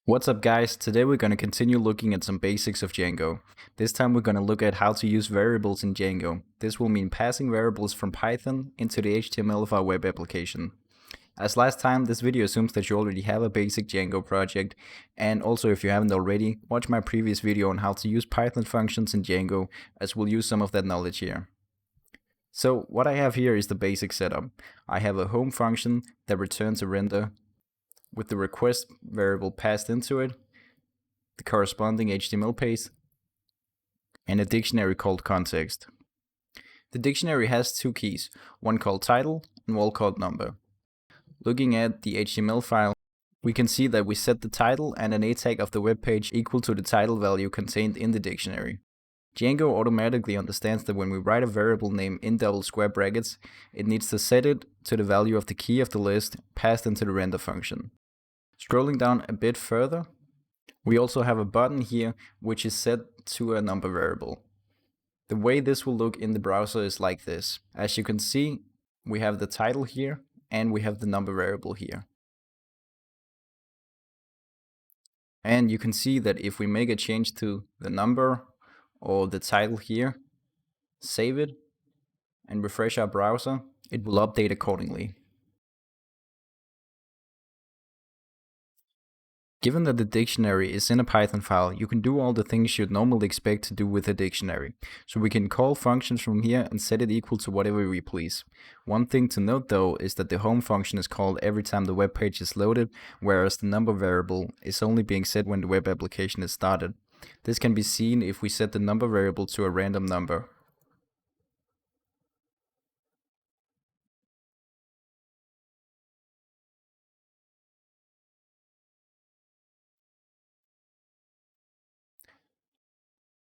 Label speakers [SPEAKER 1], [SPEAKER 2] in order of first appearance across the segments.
[SPEAKER 1] What's up guys, today we're going to continue looking at some basics of Django. This time we're going to look at how to use variables in Django. This will mean passing variables from Python into the HTML of our web application. As last time, this video assumes that you already have a basic Django project, and also if you haven't already, watch my previous video on how to use Python functions in Django, as we'll use some of that knowledge here. So what I have here is the basic setup. I have a home function that returns a render with the request variable passed into it, the corresponding HTML page, and a dictionary called context. The dictionary has two keys, one called title and one called number. Looking at the HTML file, we can see that we set the title and an A tag of the web page equal to the title value contained in the dictionary. Django automatically understands that when we write a variable name in double square brackets, it needs to set it to the value of the key of the list passed into the render function. Scrolling down a bit further, we also have a button here which is set to a number variable. The way this will look in the browser is like this. As you can see, we have the title here and we have the number variable here. And you can see that if we make a change to the number or the title here, save it, and refresh our browser, it will update accordingly. Given that the dictionary is in a Python file, you can do all the things you'd normally expect to do with a dictionary. So we can call functions from here and set it equal to whatever we please. One thing to note though is that the home function is called every time the web page is loaded, whereas the number variable is only being set when the web application is started. This can be seen if we set the number variable to a random number.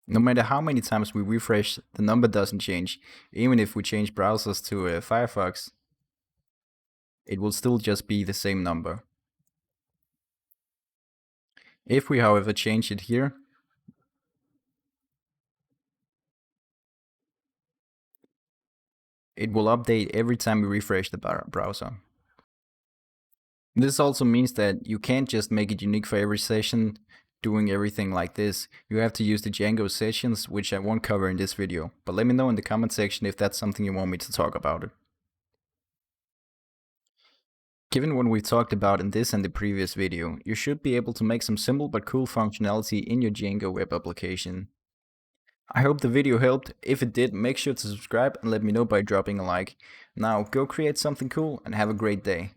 [SPEAKER 1] No matter how many times we refresh, the number doesn't change. Even if we change browsers to Firefox, it will still just be the same number. If we, however, change it here, it will update every time we refresh the browser. This also means that you can't just make it unique for every session doing everything like this. You have to use the Django sessions, which I won't cover in this video, but let me know in the comment section if that's something you want me to talk about. Given what we've talked about in this and the previous video, you should be able to make some simple but cool functionality in your Django web application. I hope the video helped. If it did, make sure to subscribe and let me know by dropping a like. Now go create something cool and have a great day.